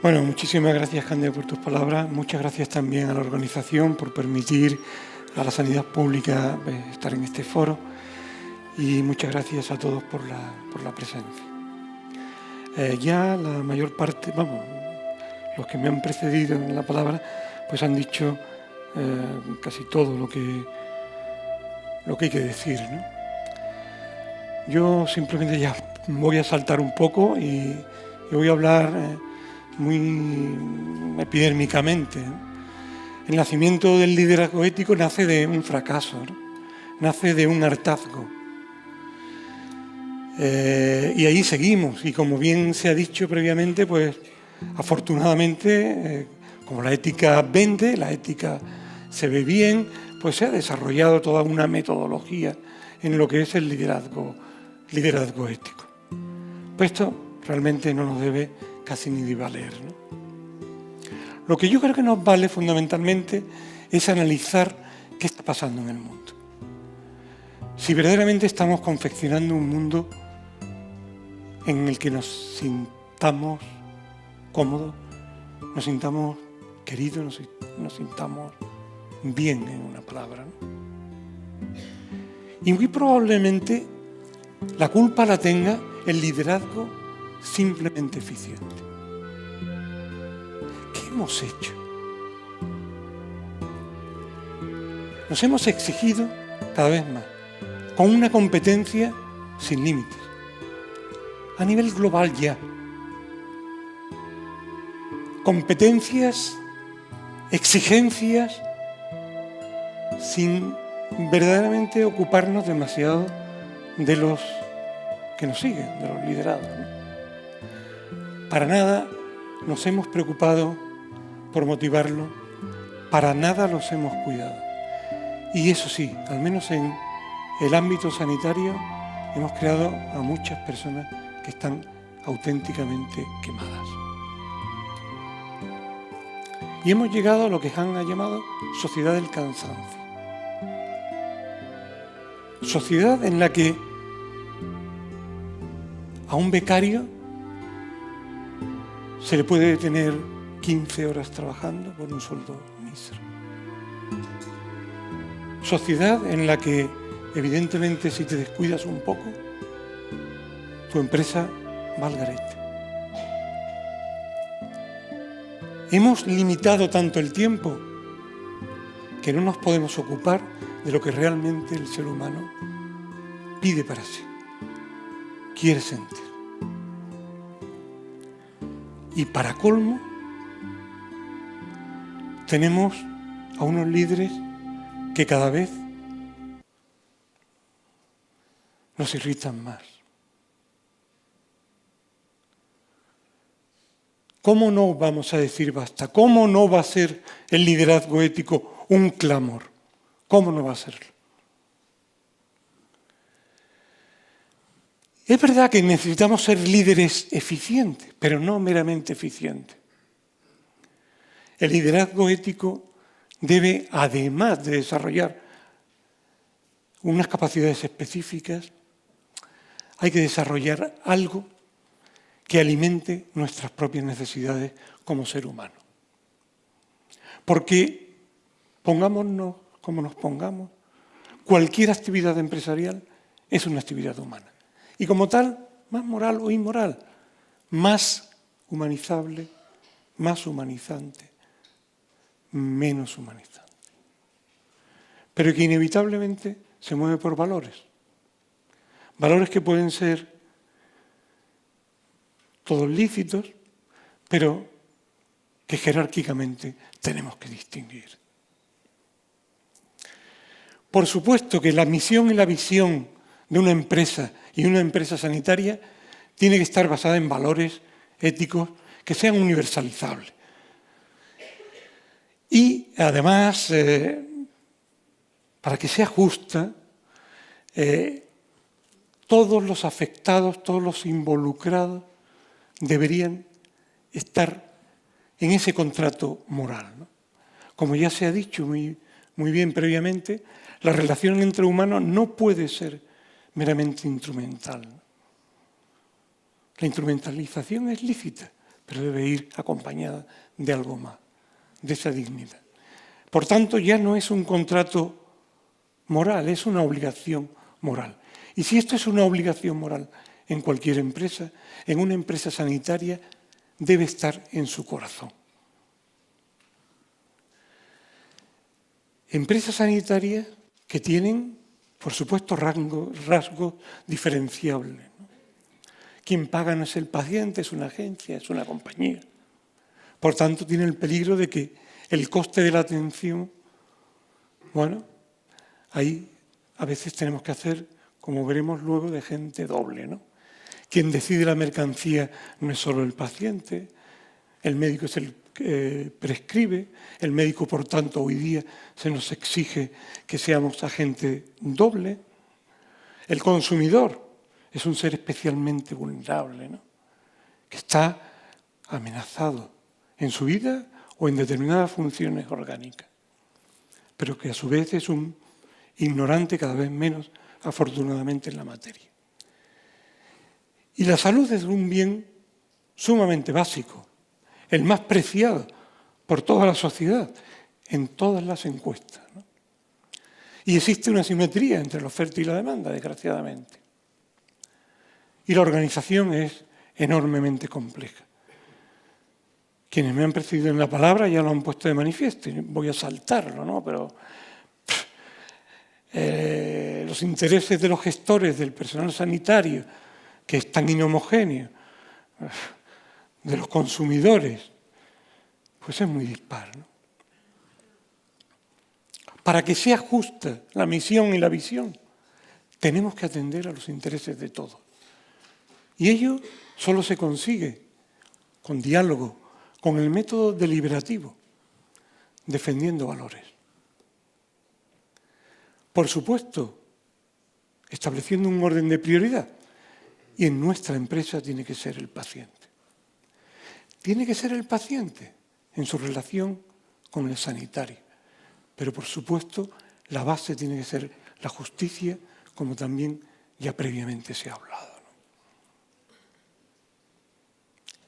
Bueno, muchísimas gracias, Cándido, por tus palabras. Muchas gracias también a la organización por permitir a la sanidad pública estar en este foro. Y muchas gracias a todos por la presencia. Ya la mayor parte, los que me han precedido en la palabra, pues han dicho casi todo lo que hay que decir, ¿no? Yo simplemente ya voy a saltar un poco y voy a hablar muy epidérmicamente, ¿no? El nacimiento del liderazgo ético nace de un fracaso, ¿no? Nace de un hartazgo. Y ahí seguimos, y como bien se ha dicho previamente, pues afortunadamente, como la ética vende, la ética se ve bien, pues se ha desarrollado toda una metodología en lo que es el liderazgo ético. Pues esto realmente no nos debe casi ni de valer, ¿no? Lo que yo creo que nos vale fundamentalmente es analizar qué está pasando en el mundo. Si verdaderamente estamos confeccionando un mundo en el que nos sintamos cómodos, nos sintamos queridos, nos sintamos bien, en una palabra, ¿no? Y muy probablemente la culpa la tenga el liderazgo simplemente eficiente. ¿Qué hemos hecho? Nos hemos exigido cada vez más, con una competencia sin límites, a nivel global ya. Competencias, exigencias, sin verdaderamente ocuparnos demasiado de los que nos siguen, de los liderados, ¿no? Para nada nos hemos preocupado por motivarlo, para nada los hemos cuidado. Y eso sí, al menos en el ámbito sanitario, hemos creado a muchas personas que están auténticamente quemadas. Y hemos llegado a lo que Han ha llamado sociedad del cansancio. Sociedad en la que a un becario se le puede tener 15 horas trabajando por un sueldo mísero. Sociedad en la que, evidentemente, si te descuidas un poco, tu empresa va al garete. Hemos limitado tanto el tiempo que no nos podemos ocupar de lo que realmente el ser humano pide para sí, quiere sentir. Y para colmo, tenemos a unos líderes que cada vez nos irritan más. ¿Cómo no vamos a decir basta? ¿Cómo no va a ser el liderazgo ético un clamor? ¿Cómo no va a serlo? Es verdad que necesitamos ser líderes eficientes, pero no meramente eficientes. El liderazgo ético debe, además de desarrollar unas capacidades específicas, hay que desarrollar algo que alimente nuestras propias necesidades como ser humano. Porque, pongámonos como nos pongamos, cualquier actividad empresarial es una actividad humana. Y como tal, más moral o inmoral, más humanizable, más humanizante, menos humanizante. Pero que inevitablemente se mueve por valores. Valores que pueden ser todos lícitos, pero que jerárquicamente tenemos que distinguir. Por supuesto que la misión y la visión de una empresa y una empresa sanitaria tiene que estar basada en valores éticos que sean universalizables. Y además, para que sea justa, todos los afectados, todos los involucrados deberían estar en ese contrato moral, ¿no? Como ya se ha dicho muy bien previamente, la relación entre humanos no puede ser meramente instrumental. La instrumentalización es lícita, pero debe ir acompañada de algo más, de esa dignidad. Por tanto, ya no es un contrato moral, es una obligación moral. Y si esto es una obligación moral en cualquier empresa, en una empresa sanitaria, debe estar en su corazón. Empresas sanitarias que tienen, por supuesto, rasgos diferenciables, ¿no? Quien paga no es el paciente, es una agencia, es una compañía. Por tanto, tiene el peligro de que el coste de la atención, bueno, ahí a veces tenemos que hacer, como veremos luego, de gente doble, ¿no? Quien decide la mercancía no es solo el paciente, el médico es el que prescribe, el médico, por tanto, hoy día se nos exige que seamos agente doble. El consumidor es un ser especialmente vulnerable, ¿no? Que está amenazado en su vida o en determinadas funciones orgánicas, pero que a su vez es un ignorante cada vez menos, afortunadamente, en la materia. Y la salud es un bien sumamente básico, el más preciado por toda la sociedad, en todas las encuestas, ¿no? Y existe una simetría entre la oferta y la demanda, desgraciadamente. Y la organización es enormemente compleja. Quienes me han precedido en la palabra ya lo han puesto de manifiesto, y voy a saltarlo, ¿no? Pero los intereses de los gestores del personal sanitario, que es tan inhomogéneo, de los consumidores, pues es muy dispar, ¿no? Para que sea justa la misión y la visión, tenemos que atender a los intereses de todos. Y ello solo se consigue con diálogo, con el método deliberativo, defendiendo valores. Por supuesto, estableciendo un orden de prioridad. Y en nuestra empresa tiene que ser el paciente. Tiene que ser el paciente en su relación con el sanitario. Pero, por supuesto, la base tiene que ser la justicia, como también ya previamente se ha hablado, ¿no?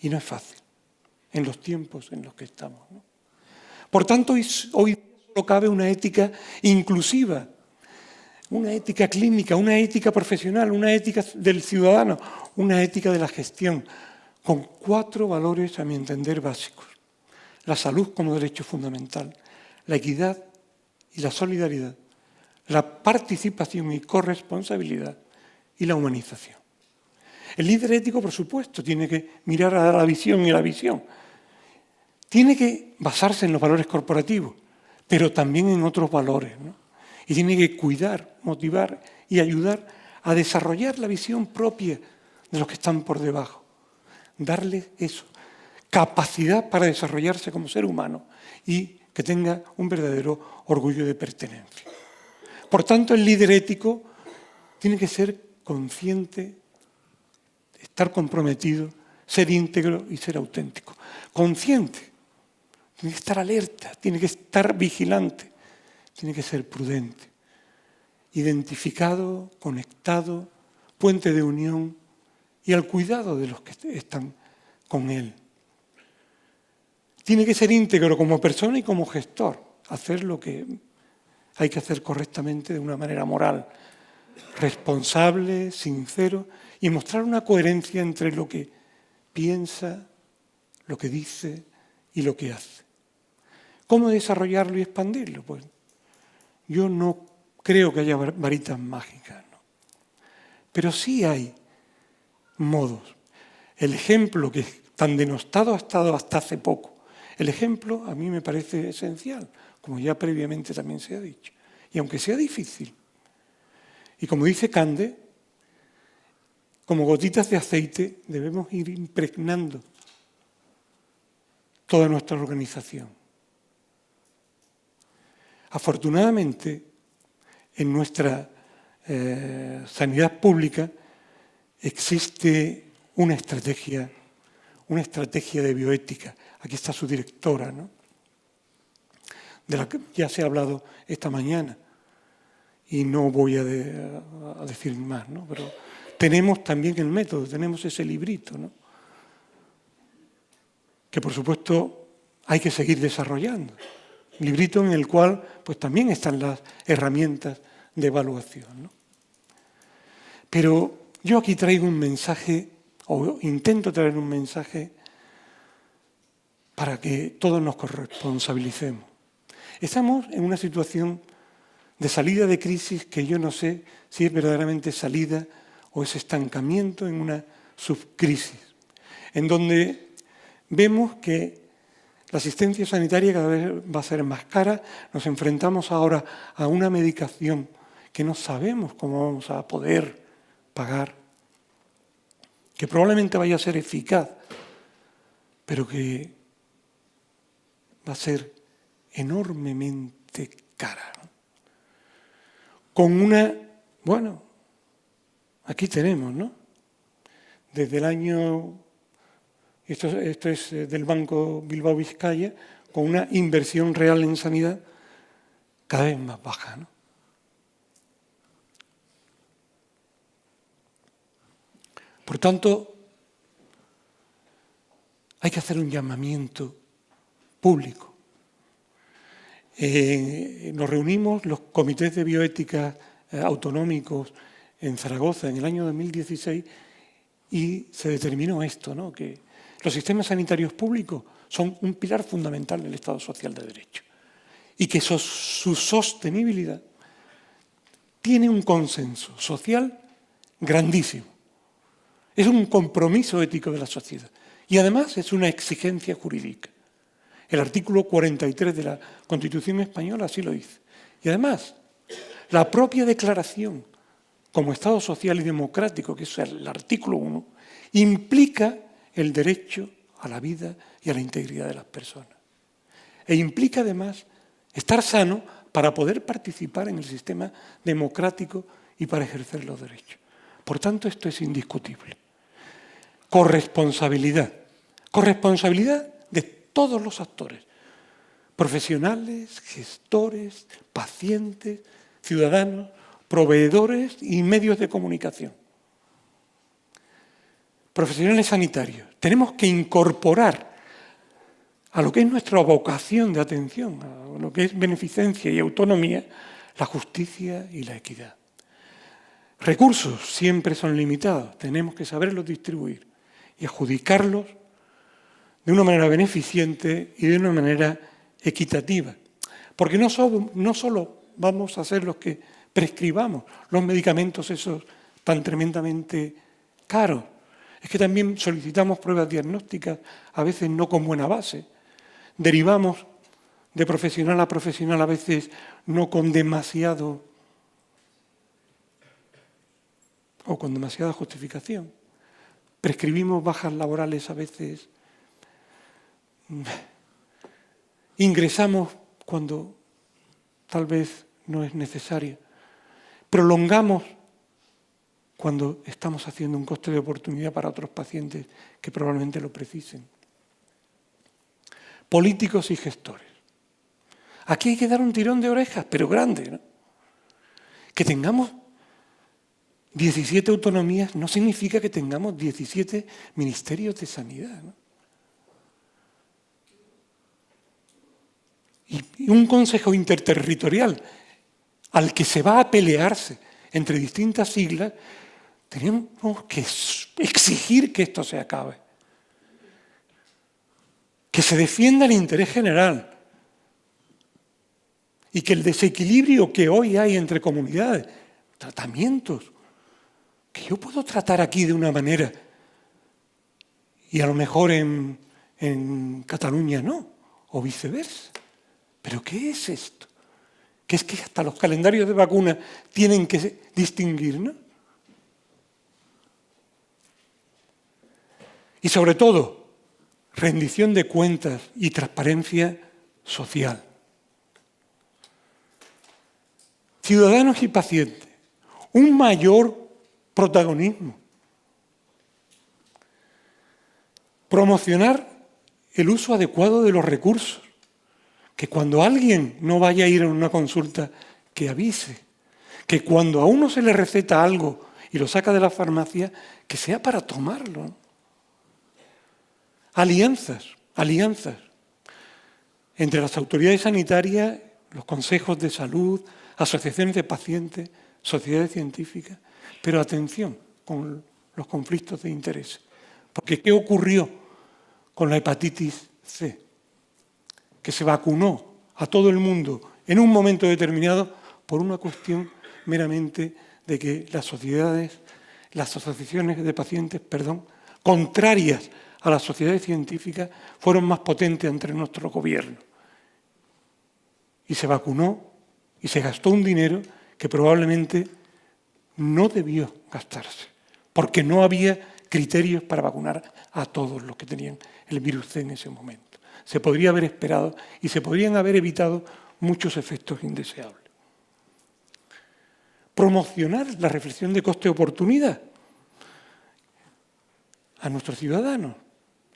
Y no es fácil en los tiempos en los que estamos, ¿no? Por tanto, hoy solo cabe una ética inclusiva, una ética clínica, una ética profesional, una ética del ciudadano, una ética de la gestión, con 4 valores, a mi entender, básicos. La salud como derecho fundamental, la equidad y la solidaridad, la participación y corresponsabilidad y la humanización. El líder ético, por supuesto, tiene que mirar a la visión y la visión. Tiene que basarse en los valores corporativos, pero también en otros valores, ¿no? Y tiene que cuidar, motivar y ayudar a desarrollar la visión propia de los que están por debajo. Darles eso, capacidad para desarrollarse como ser humano y que tenga un verdadero orgullo de pertenencia. Por tanto, el líder ético tiene que ser consciente, estar comprometido, ser íntegro y ser auténtico. Consciente, tiene que estar alerta, tiene que estar vigilante, tiene que ser prudente, identificado, conectado, puente de unión y al cuidado de los que están con él. Tiene que ser íntegro como persona y como gestor, hacer lo que hay que hacer correctamente de una manera moral, responsable, sincero y mostrar una coherencia entre lo que piensa, lo que dice y lo que hace. ¿Cómo desarrollarlo y expandirlo? Pues yo no creo que haya varitas mágicas, ¿no? Pero sí hay modos. El ejemplo que tan denostado ha estado hasta hace poco, el ejemplo a mí me parece esencial, como ya previamente también se ha dicho. Y aunque sea difícil, y como dice Cande, como gotitas de aceite debemos ir impregnando toda nuestra organización. Afortunadamente, en nuestra sanidad pública existe una estrategia de bioética. Aquí está su directora, ¿no? De la que ya se ha hablado esta mañana. Y no voy a decir más, ¿no? Pero tenemos también el método, tenemos ese librito, ¿no? que por supuesto hay que seguir desarrollando. Un librito en el cual pues también están las herramientas de evaluación, ¿no? Pero yo aquí traigo un mensaje, o intento traer un mensaje, para que todos nos corresponsabilicemos. Estamos en una situación de salida de crisis que yo no sé si es verdaderamente salida o es estancamiento en una subcrisis, en donde vemos que la asistencia sanitaria cada vez va a ser más cara, nos enfrentamos ahora a una medicación que no sabemos cómo vamos a poder pagar, que probablemente vaya a ser eficaz, pero que va a ser enormemente cara, ¿no? Con una, bueno, aquí tenemos, ¿no? Desde el año, esto es del Banco Bilbao Vizcaya, con una inversión real en sanidad cada vez más baja, ¿no? Por tanto, hay que hacer un llamamiento público. Nos reunimos los comités de bioética autonómicos en Zaragoza en el año 2016 y se determinó esto, ¿no? Que los sistemas sanitarios públicos son un pilar fundamental del Estado social de Derecho y que su sostenibilidad tiene un consenso social grandísimo. Es un compromiso ético de la sociedad y además es una exigencia jurídica. El artículo 43 de la Constitución española así lo dice. Y además, la propia declaración como Estado social y democrático, que es el artículo 1, implica el derecho a la vida y a la integridad de las personas. E implica además estar sano para poder participar en el sistema democrático y para ejercer los derechos. Por tanto, esto es indiscutible. Corresponsabilidad. Corresponsabilidad de todos los actores. Profesionales, gestores, pacientes, ciudadanos, proveedores y medios de comunicación. Profesionales sanitarios. Tenemos que incorporar a lo que es nuestra vocación de atención, a lo que es beneficencia y autonomía, la justicia y la equidad. Recursos siempre son limitados, tenemos que saberlos distribuir y adjudicarlos de una manera beneficiente y de una manera equitativa. Porque no solo vamos a ser los que prescribamos los medicamentos esos tan tremendamente caros, es que también solicitamos pruebas diagnósticas, a veces no con buena base. Derivamos de profesional a profesional, a veces no con demasiado o con demasiada justificación. Prescribimos bajas laborales a veces. Ingresamos cuando tal vez no es necesario. Prolongamos cuando estamos haciendo un coste de oportunidad para otros pacientes que probablemente lo precisen. Políticos y gestores. Aquí hay que dar un tirón de orejas, pero grande, ¿no? Que tengamos 17 autonomías no significa que tengamos 17 ministerios de sanidad, ¿no? Y un consejo interterritorial al que se va a pelearse entre distintas siglas, tenemos que exigir que esto se acabe. Que se defienda el interés general y que el desequilibrio que hoy hay entre comunidades, tratamientos, que yo puedo tratar aquí de una manera y a lo mejor en Cataluña no, o viceversa. ¿Pero qué es esto? Que es que hasta los calendarios de vacunas tienen que distinguir, ¿no? Y sobre todo, rendición de cuentas y transparencia social. Ciudadanos y pacientes, un mayor protagonismo. Promocionar el uso adecuado de los recursos. Que cuando alguien no vaya a ir a una consulta, que avise. Que cuando a uno se le receta algo y lo saca de la farmacia, que sea para tomarlo. Alianzas. alianzas entre las autoridades sanitarias, los consejos de salud, asociaciones de pacientes, sociedades científicas. Pero atención con los conflictos de interés. Porque ¿qué ocurrió con la hepatitis C? Que se vacunó a todo el mundo en un momento determinado por una cuestión meramente de que las asociaciones de pacientes, contrarias a las sociedades científicas, fueron más potentes entre nuestro gobierno. Y se vacunó y se gastó un dinero que probablemente no debió gastarse, porque no había criterios para vacunar a todos los que tenían el virus C en ese momento. Se podría haber esperado y se podrían haber evitado muchos efectos indeseables. Promocionar la reflexión de coste-oportunidad a nuestros ciudadanos,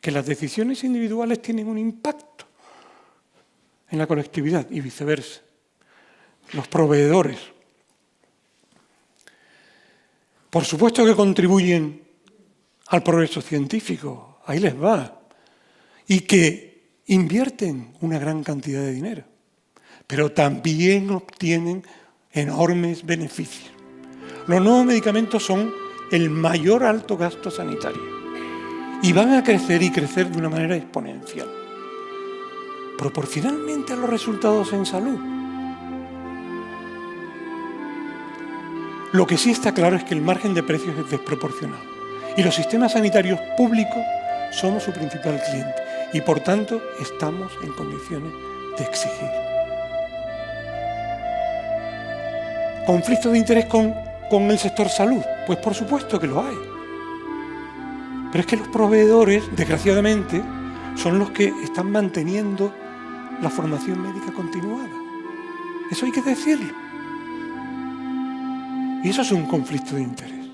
que las decisiones individuales tienen un impacto en la colectividad y viceversa. Los proveedores, por supuesto que contribuyen al progreso científico, ahí les va, y que invierten una gran cantidad de dinero, pero también obtienen enormes beneficios. Los nuevos medicamentos son el mayor alto gasto sanitario y van a crecer y crecer de una manera exponencial, proporcionalmente a los resultados en salud. Lo que sí está claro es que el margen de precios es desproporcionado y los sistemas sanitarios públicos somos su principal cliente y, por tanto, estamos en condiciones de exigir. ¿Conflicto de interés con el sector salud? Pues por supuesto que lo hay. Pero es que los proveedores, desgraciadamente, son los que están manteniendo la formación médica continuada. Eso hay que decirlo. Y eso es un conflicto de interés.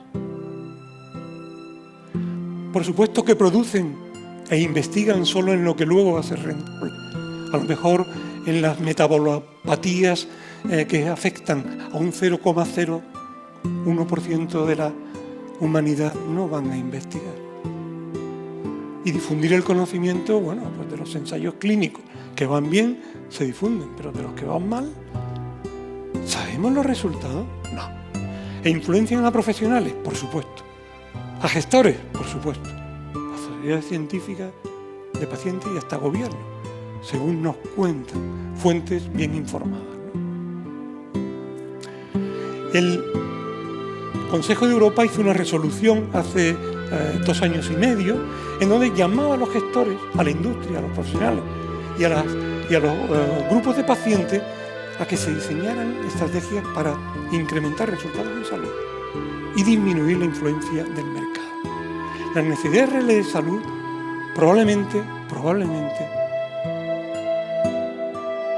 Por supuesto que producen e investigan solo en lo que luego va a ser rentable. A lo mejor en las metabolopatías que afectan a un 0,01% de la humanidad no van a investigar. Y difundir el conocimiento, pues de los ensayos clínicos que van bien, se difunden, pero de los que van mal, ¿sabemos los resultados? No. ¿E influencian a profesionales? Por supuesto. ¿A gestores? Por supuesto. A sociedades científicas, de pacientes y hasta gobiernos, según nos cuentan fuentes bien informadas, ¿no? El Consejo de Europa hizo una resolución hace 2 años y medio en donde llamaba a los gestores, a la industria, a los profesionales y a los grupos de pacientes a que se diseñaran estrategias para incrementar resultados en salud y disminuir la influencia del mercado. Las necesidades reales de salud probablemente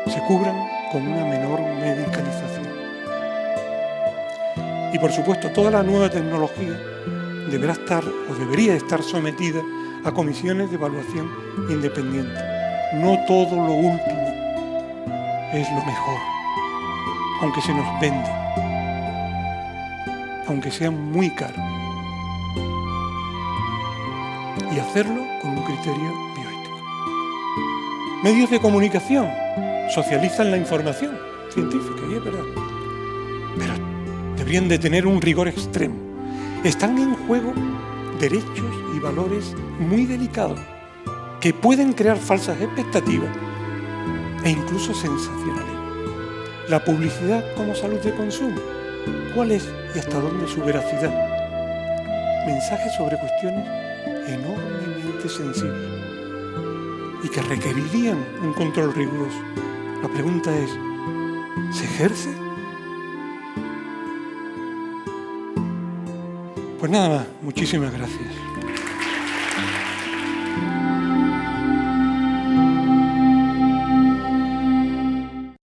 se cubran con una menor medicalización. Y por supuesto, toda la nueva tecnología debería estar sometida a comisiones de evaluación independientes. No todo lo último es lo mejor, aunque se nos venda, aunque sea muy caro. Y hacerlo con un criterio bioético. Medios de comunicación socializan la información científica, y es verdad, pero deberían de tener un rigor extremo. Están en juego derechos y valores muy delicados que pueden crear falsas expectativas e incluso sensacionalismo. La publicidad como salud de consumo, ¿cuál es y hasta dónde su veracidad? Mensajes sobre cuestiones enormemente sensibles y que requerirían un control riguroso. La pregunta es, ¿se ejerce? Pues nada más, muchísimas gracias.